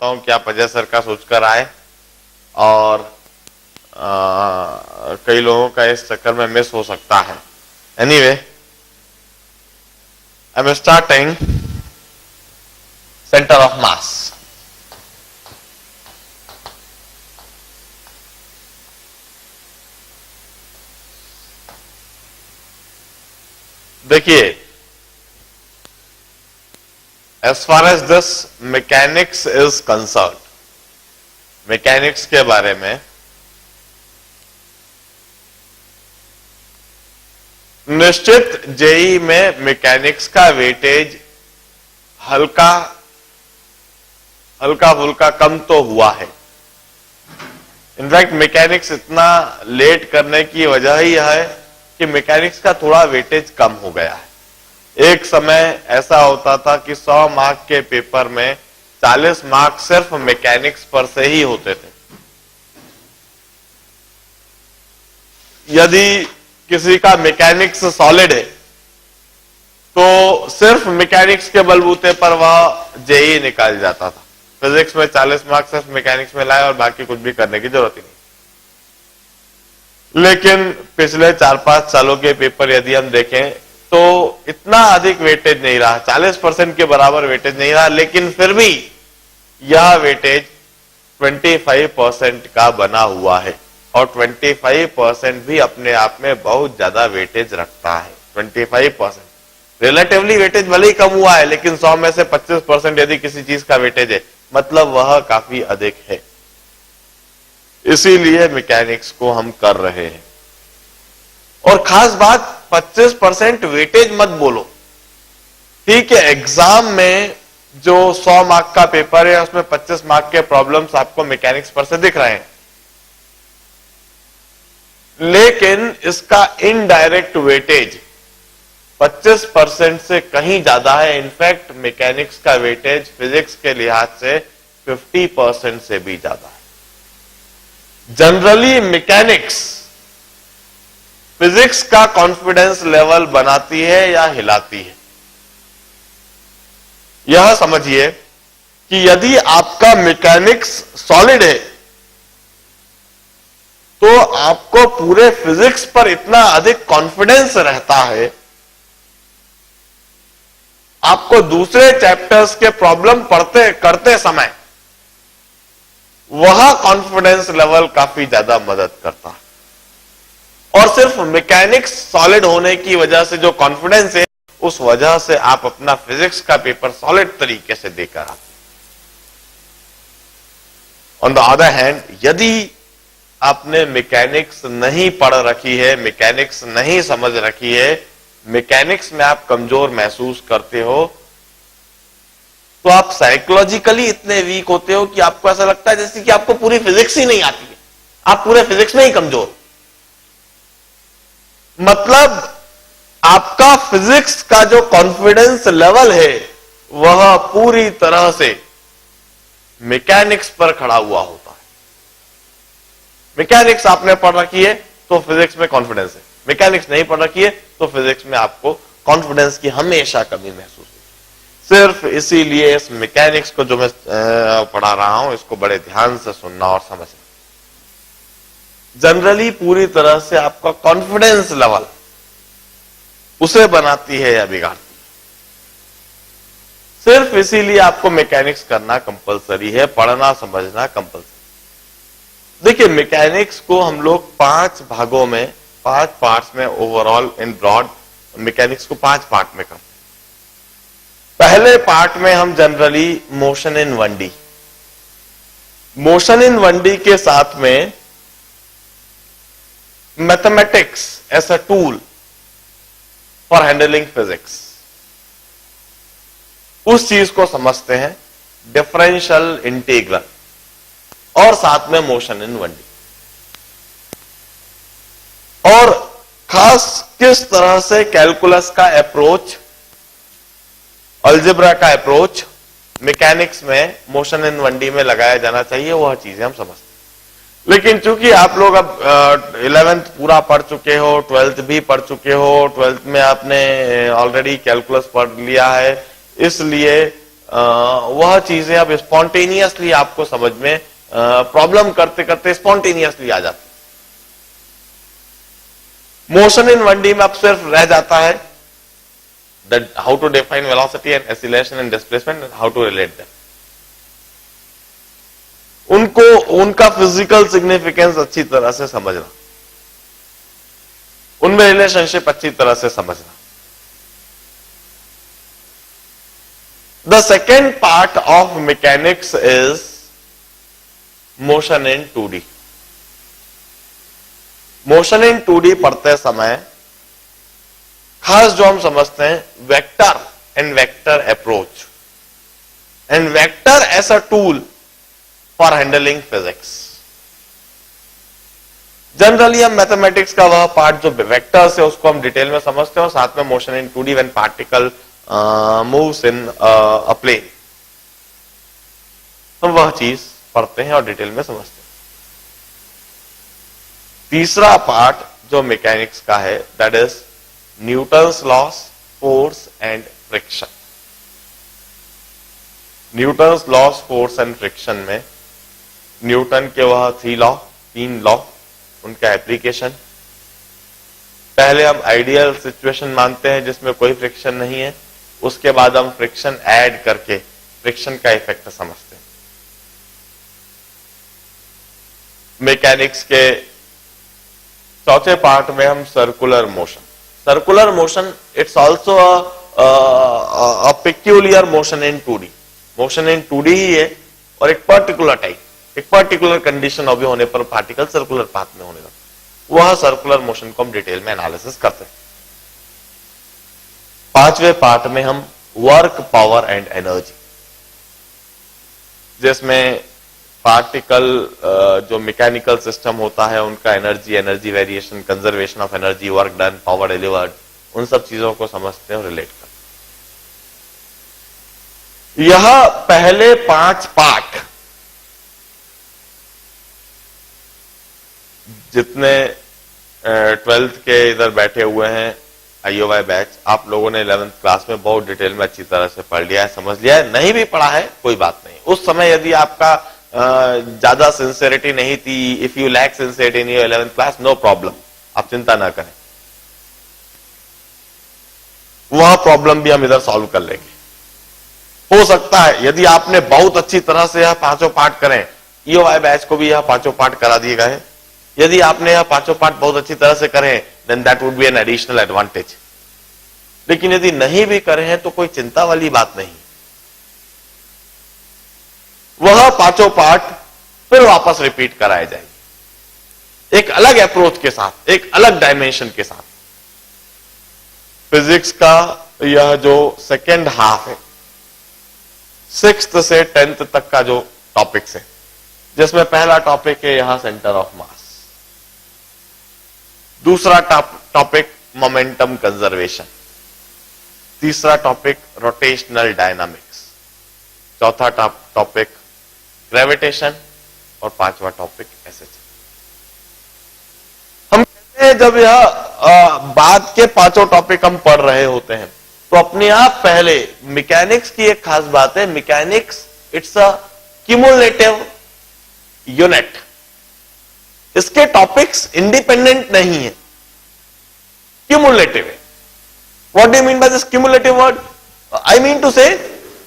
चाहता हूं कि आप अजय सर का सोचकर आए, और कई लोगों का इस चक्कर में मिस हो सकता है। Anyway, I am starting centre of mass. देखिए, as far as this mechanics is concerned, mechanics के बारे में निश्चित जेई में मैकेनिक्स का वेटेज हल्का फुल्का कम तो हुआ है। इनफैक्ट मैकेनिक्स इतना लेट करने की वजह ही है कि मैकेनिक्स का थोड़ा वेटेज कम हो गया है। एक समय ऐसा होता था कि 100 मार्क के पेपर में 40 मार्क सिर्फ मैकेनिक्स पर से ही होते थे। यदि किसी का मैकेनिक्स सॉलिड है तो सिर्फ मैकेनिक्स के बलबूते पर वह जेई निकाल जाता था। फिजिक्स में 40 मार्क सिर्फ मैकेनिक्स में लाए और बाकी कुछ भी करने की जरूरत ही नहीं। लेकिन पिछले 4-5 सालों के पेपर यदि हम देखें तो इतना अधिक वेटेज नहीं रहा, 40% के बराबर वेटेज नहीं रहा, लेकिन फिर भी यह वेटेज 25% का बना हुआ है, और 25% भी अपने आप में बहुत ज्यादा वेटेज रखता है। 25% रिलेटिवली वेटेज भले ही कम हुआ है, लेकिन 100 में से 25% यदि किसी चीज का वेटेज है, मतलब वह काफी अधिक है। इसीलिए मैकेनिक्स को हम कर रहे हैं। और खास बात, 25% वेटेज मत बोलो, ठीक है। एग्जाम में जो 100 मार्क का पेपर है उसमें 25 मार्क के प्रॉब्लम्स आपको मैकेनिक्स पर से दिख रहे हैं, लेकिन इसका इनडायरेक्ट वेटेज 25% से कहीं ज्यादा है। इनफैक्ट मैकेनिक्स का वेटेज फिजिक्स के लिहाज से 50% से भी ज्यादा है। जनरली मैकेनिक्स फिजिक्स का कॉन्फिडेंस लेवल बनाती है या हिलाती है। यह समझिए कि यदि आपका मैकेनिक्स सॉलिड है तो आपको पूरे फिजिक्स पर इतना अधिक कॉन्फिडेंस रहता है, आपको दूसरे चैप्टर्स के प्रॉब्लम करते समय वह कॉन्फिडेंस लेवल काफी ज्यादा मदद करता है। और सिर्फ मैकेनिक्स सॉलिड होने की वजह से जो कॉन्फिडेंस है, उस वजह से आप अपना फिजिक्स का पेपर सॉलिड तरीके से देकर आते हैं। ऑन द अदर हैंड, यदि आपने मैकेनिक्स नहीं पढ़ रखी है, मैकेनिक्स नहीं समझ रखी है, मैकेनिक्स में आप कमजोर महसूस करते हो, तो आप साइकोलॉजिकली इतने वीक होते हो कि आपको ऐसा लगता है जैसे कि आपको पूरी फिजिक्स ही नहीं आती है, आप पूरे फिजिक्स में ही कमजोर। मतलब आपका फिजिक्स का जो कॉन्फिडेंस लेवल है वह पूरी तरह से मैकेनिक्स पर खड़ा हुआ होता है। मैकेनिक्स आपने पढ़ रखी है तो फिजिक्स में कॉन्फिडेंस है, मैकेनिक्स नहीं पढ़ रखी है तो फिजिक्स में आपको कॉन्फिडेंस की हमेशा कमी महसूस होती है। सिर्फ इसीलिए इस मैकेनिक्स को जो मैं पढ़ा रहा हूं, इसको बड़े ध्यान से सुनना और समझना। जनरली पूरी तरह से आपका कॉन्फिडेंस लेवल उसे बनाती है या बिगाड़ती है। सिर्फ इसीलिए आपको मैकेनिक्स करना कंपलसरी है, पढ़ना समझना कंपलसरी। देखिए, मैकेनिक्स को हम लोग 5 भागों में, 5 पार्ट्स में ओवरऑल इन ब्रॉड मैकेनिक्स को 5 पार्ट में करते हैं। पहले पार्ट में हम generally motion in 1D, motion in 1D के साथ में mathematics as a tool for handling physics, उस चीज को समझते हैं, डिफरेंशियल इंटीग्रल, और साथ में मोशन इन 1D। और खास किस तरह से कैलकुलस का अप्रोच, अलजेब्रा का अप्रोच मैकेनिक्स में मोशन इन 1D में लगाया जाना चाहिए, वह चीजें हम समझते हैं। लेकिन चूंकि आप लोग अब 11th पूरा पढ़ चुके हो, 12th भी पढ़ चुके हो, 12th में आपने ऑलरेडी कैलकुलस पढ़ लिया है, इसलिए वह चीजें अब स्पॉन्टेनियसली आपको समझ में प्रॉब्लम करते करते स्पॉन्टेनियसली आ जाती। मोशन इन 1D में अब सिर्फ रह जाता है that how to define velocity and acceleration and displacement and how to relate them। उनको उनका फिजिकल सिग्निफिकेंस अच्छी तरह से समझना, उनमें रिलेशनशिप अच्छी तरह से समझना। The second part of mechanics is motion in 2D। Motion in 2D पढ़ते समय खास जो हम समझते हैं vector and vector approach and vector as a tool for handling physics. Generally हम मैथमेटिक्स का वह पार्ट जो वेक्टर्स है उसको हम डिटेल में समझते हैं और साथ में motion in 2D when particle moves in a plane, हम वह चीज पढ़ते हैं और डिटेल में समझते हैं। तीसरा पार्ट जो मैकेनिक्स का है that is Newton's loss, force and friction. Newton's loss, force and friction में न्यूटन के वह 3 लॉ, उनका एप्लीकेशन। पहले हम आइडियल सिचुएशन मानते हैं जिसमें कोई फ्रिक्शन नहीं है, उसके बाद हम फ्रिक्शन ऐड करके फ्रिक्शन का इफेक्ट समझते हैं। मैकेनिक्स के चौथे पार्ट में हम circular motion, circular motion it's also a peculiar motion in 2D। Motion in 2D ही है और एक पर्टिकुलर टाइप, एक पर्टिकुलर कंडीशन अभी होने पर पार्टिकल सर्कुलर पाथ में होने लगता, वह सर्कुलर मोशन को हम डिटेल में एनालिसिस करते हैं। पांचवें पार्ट में हम वर्क, पावर एंड एनर्जी, जिसमें पार्टिकल जो मैकेनिकल सिस्टम होता है उनका energy variation, conservation of energy, work done, power delivered, उन सब चीजों को समझते हैं और रिलेट करते हैं। यह पहले 5 पार्ट जितने 12th के इधर बैठे हुए हैं IOY बैच, आप लोगों ने 11th क्लास में बहुत डिटेल में अच्छी तरह से पढ़ लिया है, समझ लिया है। नहीं भी पढ़ा है कोई बात नहीं, उस समय यदि आपका ज्यादा सिंसियरिटी नहीं थी, if you lack sincerity in your 11th class, no problem, आप चिंता ना करें, वह प्रॉब्लम भी हम इधर सॉल्व कर लेंगे। हो सकता है यदि आपने बहुत अच्छी तरह से यह 5 पार्ट करें, EOY बैच को भी यह 5 पार्ट करा दिए गए, यदि आपने यह 5 पार्ट बहुत अच्छी तरह से करें then that would be an additional advantage. लेकिन यदि नहीं भी करे हैं तो कोई चिंता वाली बात नहीं, वह 5 पार्ट फिर वापस रिपीट कराए जाएंगे एक अलग अप्रोच के साथ, एक अलग डायमेंशन के साथ। फिजिक्स का यह जो सेकेंड हाफ है, 6th से 10th तक का जो टॉपिक्स है, जिसमें पहला टॉपिक है यहां सेंटर ऑफ मास, दूसरा टॉपिक मोमेंटम कंजर्वेशन, तीसरा टॉपिक रोटेशनल डायनामिक्स, चौथा टॉपिक ग्रेविटेशन और 5वां टॉपिक एसएच। हम कहते हैं जब यह बाद के 5 टॉपिक हम पढ़ रहे होते हैं तो अपने आप पहले मैकेनिक्स की एक खास बात है, mechanics it's a cumulative unit, इसके टॉपिक्स इंडिपेंडेंट नहीं है, क्यूमुलेटिव है। What do you mean by this cumulative word? I mean to say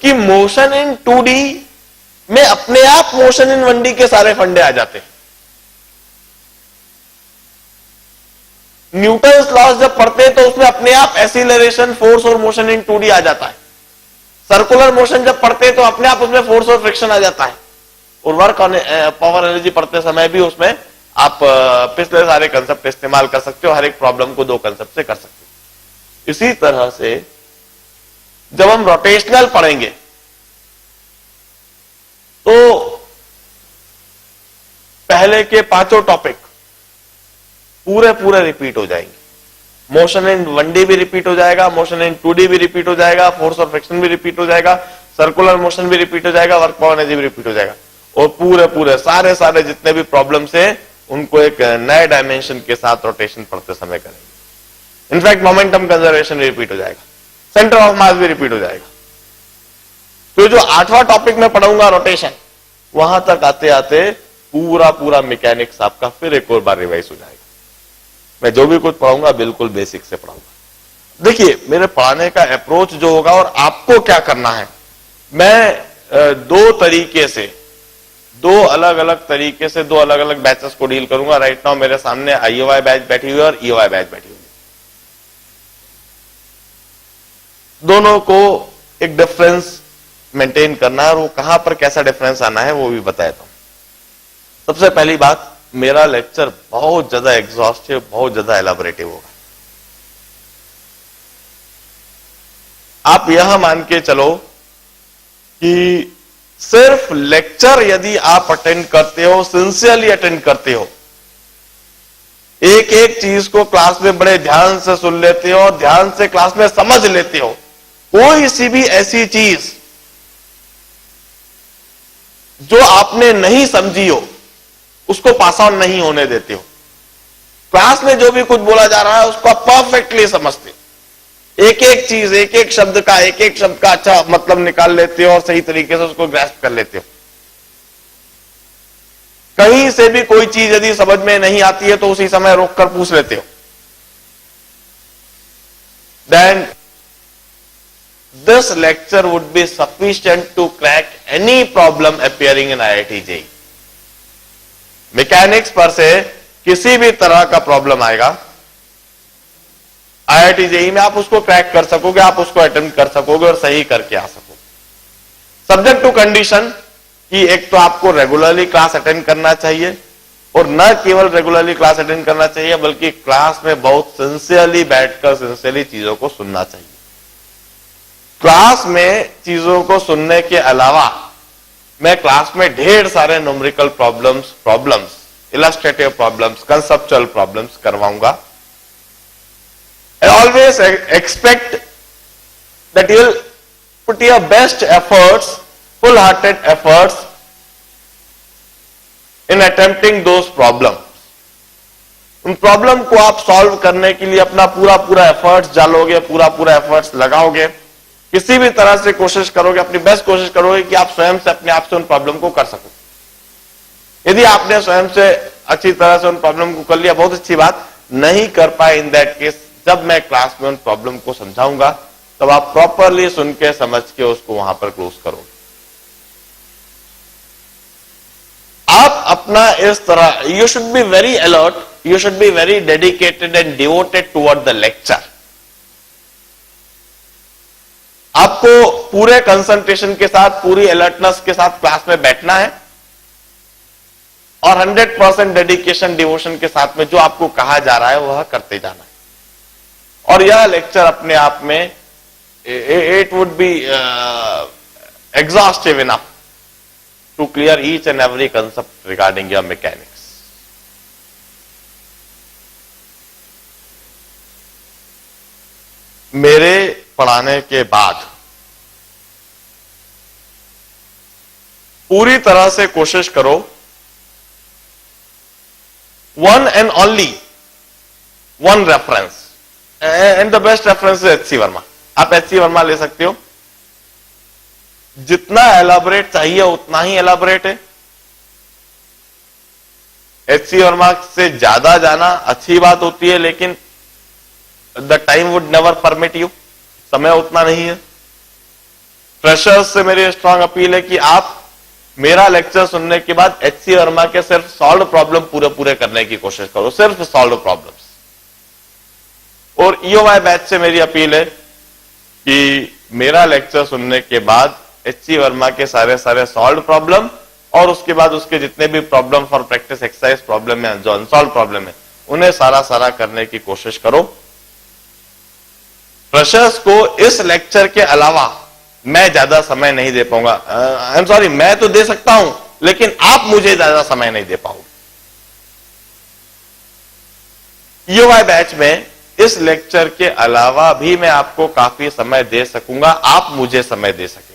कि मोशन इन 2D में अपने आप मोशन इन 1D के सारे फंडे आ जाते हैं। न्यूटन्स लॉस जब पढ़ते हैं तो उसमें अपने आप एक्सीलरेशन, फोर्स और मोशन इन 2D आ जाता है। सर्कुलर मोशन जब पढ़ते हैं तो अपने आप उसमें फोर्स और फ्रिक्शन आ जाता है। और वर्क और पावर एनर्जी पढ़ते समय भी उसमें आप पिछले सारे कंसेप्ट इस्तेमाल कर सकते हो, हर एक प्रॉब्लम को 2 कंसेप्ट से कर सकते हो। इसी तरह से जब हम रोटेशनल पढ़ेंगे तो पहले के 5 टॉपिक पूरे रिपीट हो जाएंगे। मोशन इन 1D भी रिपीट हो जाएगा, मोशन इन 2D भी रिपीट हो जाएगा, फोर्स और फ्रिक्शन भी रिपीट हो जाएगा, सर्कुलर मोशन भी रिपीट हो जाएगा, वर्क पावर एनर्जी भी रिपीट हो जाएगा। और पूरे सारे जितने भी प्रॉब्लम्स हैं उनको एक नए डायमेंशन के साथ रोटेशन पढ़ते समय करेंगे। इनफैक्ट मोमेंटम कंजर्वेशन भी रिपीट हो जाएगा, सेंटर ऑफ मास भी रिपीट हो जाएगा। तो जो 8वां टॉपिक मैं पढ़ाऊंगा रोटेशन, वहां तक आते आते पूरा पूरा मैकेनिक्स आपका फिर एक और बार रिवाइज हो जाएगा। मैं जो भी कुछ पढ़ाऊंगा बिल्कुल बेसिक से पढ़ाऊंगा। देखिए मेरे पढ़ाने का अप्रोच जो होगा और आपको क्या करना है, मैं दो तरीके से, दो अलग अलग तरीके से दो अलग अलग बैचेस को डील करूंगा। राइट नाउ मेरे सामने आईओआई बैच बैठी हुई है और ईओआई बैच बैठी हुई है। दोनों को एक डिफरेंस मेंटेन करना है और वो कहां पर कैसा डिफरेंस आना है वो भी बताता हूं। सबसे पहली बात, मेरा लेक्चर बहुत ज्यादा एग्जॉस्टिव, बहुत ज्यादा एलाबोरेटिव होगा। आप यह मान के चलो कि सिर्फ लेक्चर यदि आप अटेंड करते हो, सिंसियरली अटेंड करते हो, एक एक चीज को क्लास में बड़े ध्यान से सुन लेते हो और ध्यान से क्लास में समझ लेते हो, कोई सी भी ऐसी चीज जो आपने नहीं समझी हो उसको पास ऑन नहीं होने देते हो। क्लास में जो भी कुछ बोला जा रहा है उसको आप परफेक्टली समझते हो, एक एक चीज, एक एक शब्द का अच्छा मतलब निकाल लेते हो और सही तरीके से उसको ग्रैस्प कर लेते हो। कहीं से भी कोई चीज यदि समझ में नहीं आती है तो उसी समय रोककर पूछ लेते हो। Then this lecture would be sufficient to crack any problem appearing in IIT JEE। Mechanics पर से किसी भी तरह का प्रॉब्लम आएगा IIT JEE में, आप उसको क्रैक कर सकोगे, आप उसको अटेम्प्ट कर सकोगे और सही करके आ सकोगे। सब्जेक्ट टू कंडीशन कि एक तो आपको रेगुलरली क्लास अटेंड करना चाहिए और न केवल रेगुलरली क्लास अटेंड करना चाहिए बल्कि क्लास में बहुत सिंसियरली बैठकर सिंसियरली चीजों को सुनना चाहिए। क्लास में चीजों को सुनने के अलावा मैं क्लास में ढेर सारे numerical problems, illustrative problems, conceptual problems करवाऊंगा। I always expect that you will put your best efforts, full hearted efforts in attempting those problems. उन प्रॉब्लम को आप सॉल्व करने के लिए अपना पूरा पूरा एफर्ट्स डालोगे, पूरा पूरा एफर्ट्स लगाओगे, किसी भी तरह से कोशिश करोगे, अपनी बेस्ट कोशिश करोगे कि आप स्वयं से अपने आप से उन प्रॉब्लम को कर सको। यदि आपने स्वयं से अच्छी तरह से उन प्रॉब्लम को कर लिया, बहुत अच्छी बात। नहीं कर पाए, इन दैट केस जब मैं क्लास में उन प्रॉब्लम को समझाऊंगा तब आप प्रॉपरली सुन के समझ के उसको वहां पर क्लोज करोगे। आप अपना इस तरह, you should be very alert, you should be very dedicated and devoted toward the lecture. आपको पूरे कंसंट्रेशन के साथ, पूरी अलर्टनेस के साथ क्लास में बैठना है और 100% डेडिकेशन, डिवोशन के साथ में जो आपको कहा जा रहा है वह करते जाना है। और यह लेक्चर अपने आप में it would be exhaustive enough to clear each and every concept regarding your mechanics. मेरे पढ़ाने के बाद पूरी तरह से कोशिश करो, one and only one reference, and the best reference is HC Verma. आप एचसी वर्मा ले सकते हो, जितना एलाबोरेट चाहिए उतना ही एलाबोरेट है। एचसी वर्मा से ज्यादा जाना अच्छी बात होती है, लेकिन the time would never permit you, समय उतना नहीं है। फ्रेशर्स से मेरी स्ट्रांग अपील है कि आप मेरा लेक्चर सुनने के बाद एचसी वर्मा के सिर्फ सॉल्व प्रॉब्लम पूरे पूरे करने की कोशिश करो, सिर्फ सॉल्व प्रॉब्लम्स। और ईओआई बैच से मेरी अपील है कि मेरा लेक्चर सुनने के बाद एचसी वर्मा के सारे सॉल्व प्रॉब्लम और उसके बाद उसके जितने भी problem for practice exercise problem है, जो अनसॉल्व प्रॉब्लम है, उन्हें सारा करने की कोशिश करो। फ्रेशर्स को इस लेक्चर के अलावा मैं ज्यादा समय नहीं दे पाऊंगा। आई एम सॉरी, मैं तो दे सकता हूं लेकिन आप मुझे ज्यादा समय नहीं दे पाओगे। ईओआई बैच में इस लेक्चर के अलावा भी मैं आपको काफी समय दे सकूंगा, आप मुझे समय दे सकेंगे।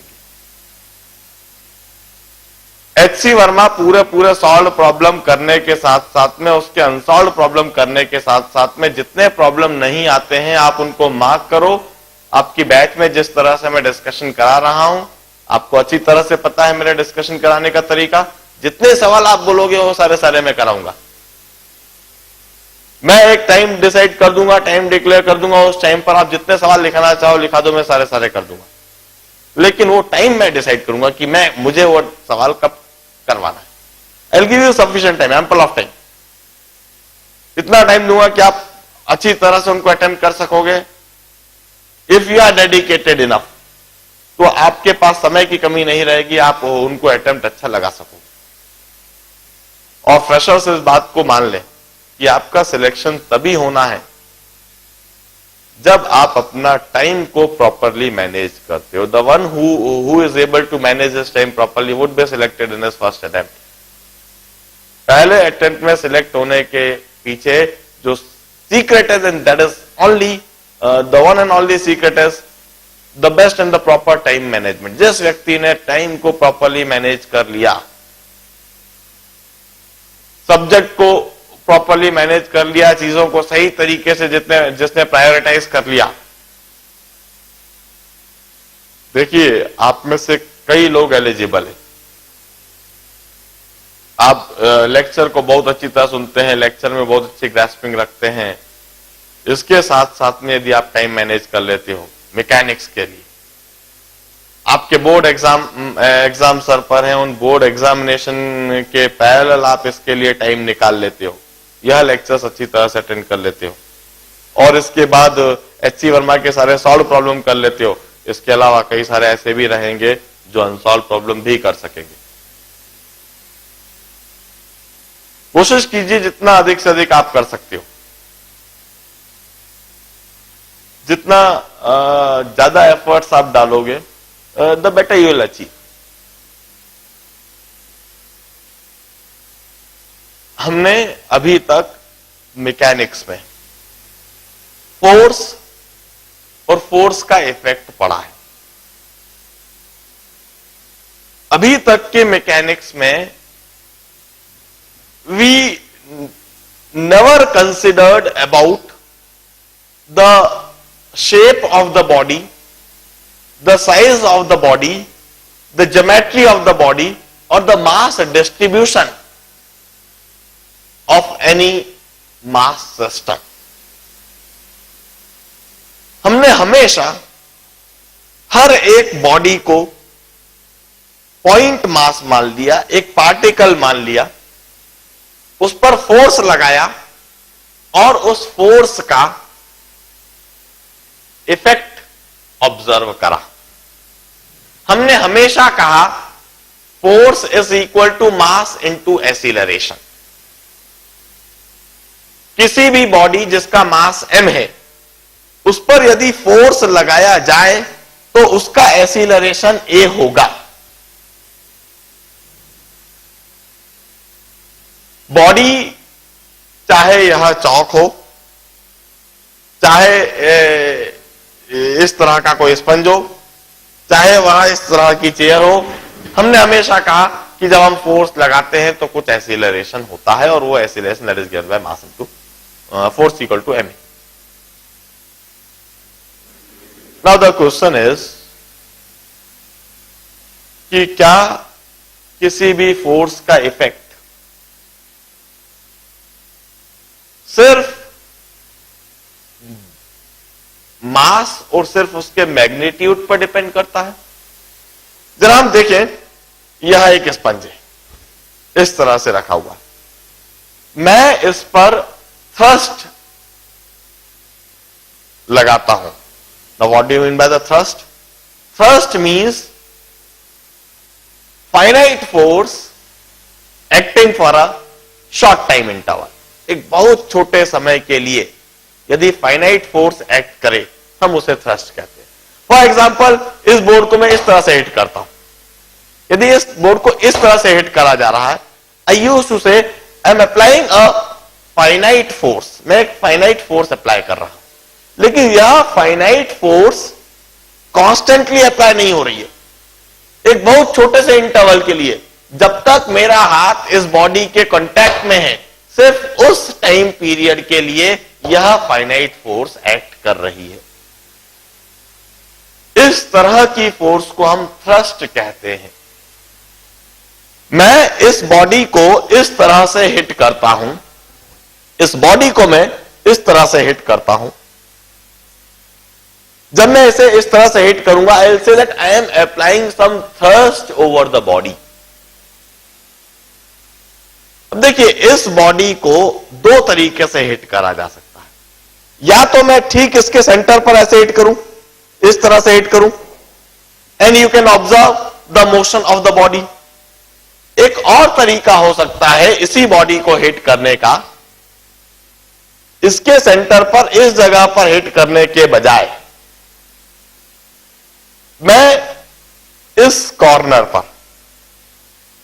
एचसी वर्मा पूरे सॉल्व प्रॉब्लम करने के साथ साथ में उसके अनसॉल्व प्रॉब्लम करने के साथ साथ में जितने प्रॉब्लम नहीं आते हैं आप उनको मार्क करो। आपकी बैच में जिस तरह से मैं डिस्कशन करा रहा हूं, आपको अच्छी तरह से पता है मेरा डिस्कशन कराने का तरीका। जितने सवाल आप बोलोगे वो सारे सारे मैं कराऊंगा। मैं एक टाइम डिसाइड कर दूंगा, टाइम डिक्लेयर कर दूंगा, उस टाइम पर आप जितने सवाल लिखाना चाहो लिखा दो, मैं सारे सारे कर दूंगा। लेकिन वो टाइम मैं डिसाइड करूंगा कि मुझे वो सवाल कब करवाना है। I will give you sufficient time, ample of time. इतना टाइम दूंगा कि आप अच्छी तरह से उनको अटेम्प्ट कर सकोगे। If you are dedicated enough, तो आपके पास समय की कमी नहीं रहेगी, आप उनको अटेम्प्ट अच्छा लगा सकोगे। और फ्रेशर्स इस बात को मान लें कि आपका सिलेक्शन तभी होना है जब आप अपना टाइम को प्रॉपरली मैनेज करते हो। The one who is able to manage his time properly would be selected in his first attempt. पहले अटेम्प्ट में सिलेक्ट होने के पीछे जो सीक्रेट है, that is only the one and only secret is the best and the proper time management. जिस व्यक्ति ने टाइम को प्रॉपरली मैनेज कर लिया, सब्जेक्ट को प्रॉपरली मैनेज कर लिया, चीजों को सही तरीके से जिसने प्रायोरिटाइज कर लिया। देखिए, आप में से कई लोग एलिजिबल हैं। आप लेक्चर को बहुत अच्छी तरह सुनते हैं, लेक्चर में बहुत अच्छी ग्रास्पिंग रखते हैं। इसके साथ साथ में यदि आप टाइम मैनेज कर लेते हो मैकेनिक्स के लिए, आपके बोर्ड एग्जाम सर पर हैं, उन बोर्ड एग्जामिनेशन के पैरेलल आप इसके लिए टाइम निकाल लेते हो, यह लेक्चर्स अच्छी तरह से अटेंड कर लेते हो, और इसके बाद एचसी वर्मा के सारे सॉल्व प्रॉब्लम कर लेते हो। इसके अलावा कई सारे ऐसे भी रहेंगे जो अनसॉल्व प्रॉब्लम भी कर सकेंगे। कोशिश कीजिए जितना अधिक से अधिक आप कर सकते हो, जितना ज्यादा एफर्ट्स आप डालोगे the better you will achieve. हमने अभी तक मैकेनिक्स में फोर्स और फोर्स का इफेक्ट पढ़ा है। अभी तक के मैकेनिक्स में we never considered about the shape of the body, the size of the body, the geometry of the body, or the mass distribution of any mass system. हमने हमेशा हर एक बॉडी को पॉइंट मास मान लिया, एक particle मान लिया, उस पर फोर्स लगाया और उस फोर्स का इफेक्ट ऑब्जर्व करा। हमने हमेशा कहा force is equal to mass into acceleration. किसी भी बॉडी जिसका मास m है, उस पर यदि फोर्स लगाया जाए तो उसका एक्सीलरेशन a होगा। बॉडी चाहे यह चौक हो, चाहे इस तरह का कोई स्पंज हो, चाहे वहां इस तरह की चेयर हो, हमने हमेशा कहा कि जब हम फोर्स लगाते हैं तो कुछ एक्सीलरेशन होता है, और वो acceleration that is given by mass into force equal to ma। Now the question is कि क्या किसी भी फोर्स का इफेक्ट सिर्फ मास और सिर्फ उसके मैग्नीट्यूड पर डिपेंड करता है? जरा हम देखें, यह एक स्पंज है, इस तरह से रखा हुआ। मैं इस पर थ्रस्ट लगाता हूं। Now what do you mean by the thrust? Thrust means finite force acting for a short time interval. एक बहुत छोटे समय के लिए यदि फाइनाइट फोर्स एक्ट करे, हम उसे थ्रस्ट कहते हैं। फॉर एग्जाम्पल, इस बोर्ड को मैं इस तरह से हिट करता हूं। यदि इस बोर्ड को इस तरह से हिट करा जा रहा है, आई यूज टू से आई am applying a finite force. मैं एक फाइनाइट फोर्स अप्लाई कर रहा हूं, लेकिन यह फाइनाइट फोर्स कॉन्स्टेंटली अप्लाई नहीं हो रही है। एक बहुत छोटे से इंटरवल के लिए, जब तक मेरा हाथ इस बॉडी के कांटेक्ट में है, सिर्फ उस टाइम पीरियड के लिए यह फाइनाइट फोर्स एक्ट कर रही है। इस तरह की फोर्स को हम थ्रस्ट कहते हैं। मैं इस बॉडी को इस तरह से हिट करता हूं, इस बॉडी को मैं इस तरह से हिट करता हूं। जब मैं इसे इस तरह से हिट करूंगा, I will say that I am applying some thrust over the body. अब देखिए, इस बॉडी को दो तरीके से हिट करा जा सकता है। या तो मैं ठीक इसके सेंटर पर ऐसे हिट करूं, इस तरह से हिट करूं, and you can observe the motion of the body. एक और तरीका हो सकता है इसी बॉडी को हिट करने का, इसके सेंटर पर इस जगह पर हिट करने के बजाय मैं इस कॉर्नर पर,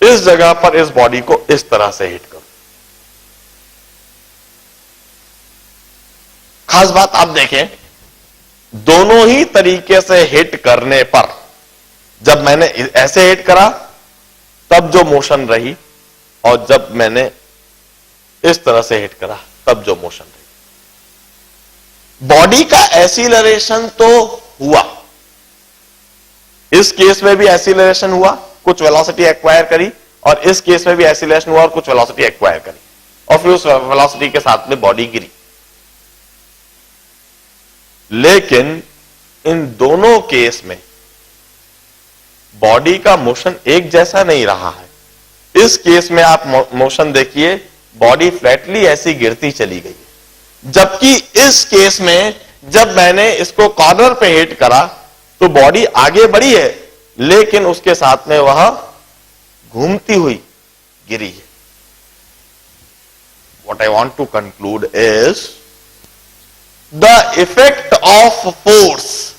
इस जगह पर इस बॉडी को इस तरह से हिट करूं। खास बात आप देखें, दोनों ही तरीके से हिट करने पर, जब मैंने ऐसे हिट करा तब जो मोशन रही, और जब मैंने इस तरह से हिट करा तब जो मोशन रही। बॉडी का एक्सीलरेशन तो हुआ, इस केस में भी एक्सीलरेशन हुआ, कुछ वेलोसिटी एक्वायर करी, और इस केस में भी एक्सीलरेशन हुआ और कुछ वेलोसिटी एक्वायर करी, और फिर उस वेलोसिटी के साथ में बॉडी गिरी। लेकिन इन दोनों केस में बॉडी का मोशन एक जैसा नहीं रहा है। इस केस में आप मोशन देखिए, बॉडी फ्लैटली ऐसी गिरती चली गई, जबकि इस केस में जब मैंने इसको कॉर्नर पे हिट करा तो बॉडी आगे बढ़ी है, लेकिन उसके साथ में वह घूमती हुई गिरी है। What I want to conclude is the effect of force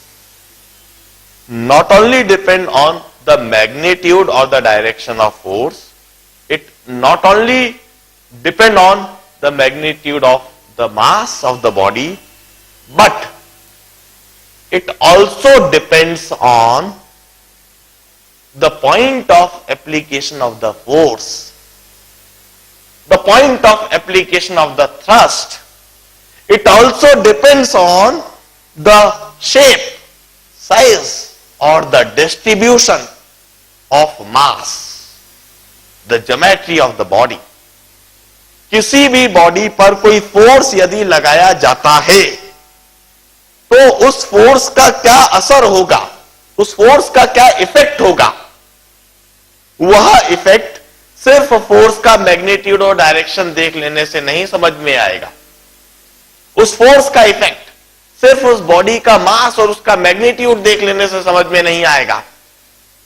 not only depend on the magnitude or the direction of force, it not only depend on the magnitude of the mass of the body, but it also depends on the point of application of the force, the point of application of the thrust. It also depends on the shape, size, or the distribution of mass, the geometry of the body. किसी भी body पर कोई force यदि लगाया जाता है तो उस फोर्स का क्या असर होगा, उस फोर्स का क्या इफेक्ट होगा, वह इफेक्ट सिर्फ फोर्स का मैग्नीट्यूड और डायरेक्शन देख लेने से नहीं समझ में आएगा। उस फोर्स का इफेक्ट सिर्फ उस बॉडी का मास और उसका मैग्नीट्यूड देख लेने से समझ में नहीं आएगा।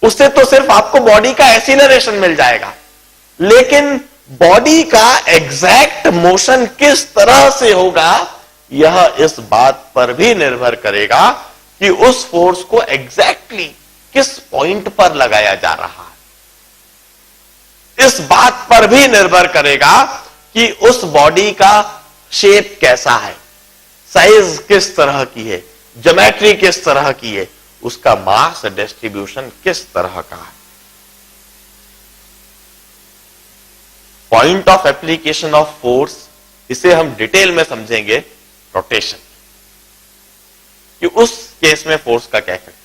उससे तो सिर्फ आपको बॉडी का एक्सीलरेशन मिल जाएगा, लेकिन बॉडी का एग्जैक्ट मोशन किस तरह से होगा, यह इस बात पर भी निर्भर करेगा कि उस फोर्स को एग्जैक्टली किस पॉइंट पर लगाया जा रहा है। इस बात पर भी निर्भर करेगा कि उस बॉडी का शेप कैसा है, साइज किस तरह की है, ज्योमेट्री किस तरह की है, उसका मास डिस्ट्रीब्यूशन किस तरह का है। Point of application of force, इसे हम डिटेल में समझेंगे रोटेशन, कि उस केस में फोर्स का क्या इफेक्ट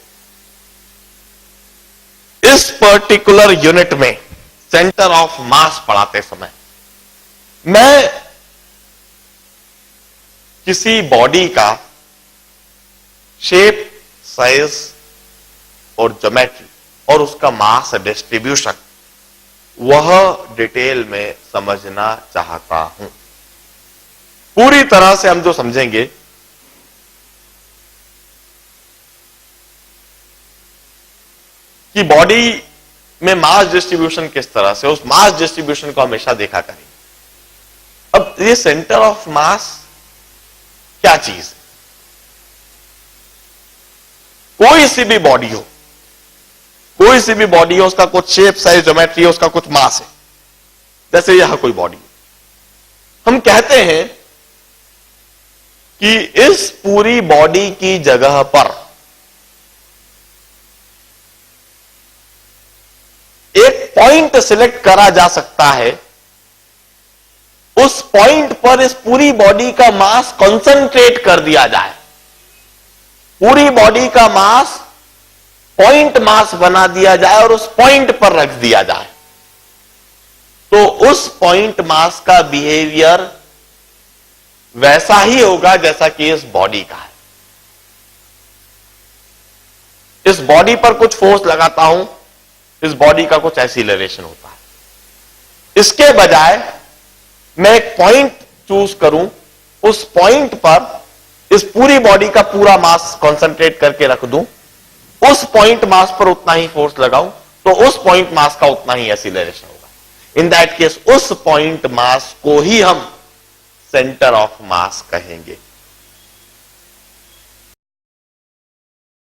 है। इस पर्टिकुलर यूनिट में सेंटर ऑफ मास पढ़ाते समय मैं किसी बॉडी का शेप, साइज और ज्योमेट्री और उसका मास डिस्ट्रीब्यूशन वह डिटेल में समझना चाहता हूं। पूरी तरह से हम जो समझेंगे कि बॉडी में मास डिस्ट्रीब्यूशन किस तरह से, उस मास डिस्ट्रीब्यूशन को हमेशा देखा करेंगे। अब ये सेंटर ऑफ मास क्या चीज है? कोई सी भी बॉडी हो, कोई सी भी बॉडी हो, उसका कुछ शेप, साइज, ज्योमेट्री है, उसका कुछ मास है। जैसे यह कोई बॉडी, हम कहते हैं कि इस पूरी बॉडी की जगह पर एक पॉइंट सिलेक्ट करा जा सकता है, उस पॉइंट पर इस पूरी बॉडी का मास कंसंट्रेट कर दिया जाए, पूरी बॉडी का मास पॉइंट मास बना दिया जाए और उस पॉइंट पर रख दिया जाए, तो उस पॉइंट मास का बिहेवियर वैसा ही होगा जैसा कि इस बॉडी का है। इस बॉडी पर कुछ फोर्स लगाता हूं, इस बॉडी का कुछ एक्सीलरेशन होता है। इसके बजाय मैं एक पॉइंट चूज करूं, उस पॉइंट पर इस पूरी बॉडी का पूरा मास कंसंट्रेट करके रख दूं, उस पॉइंट मास पर उतना ही फोर्स लगाऊं, तो उस पॉइंट मास का उतना ही एक्सीलरेशन होगा। इन दैट केस उस पॉइंट मास को ही हम सेंटर ऑफ मास कहेंगे।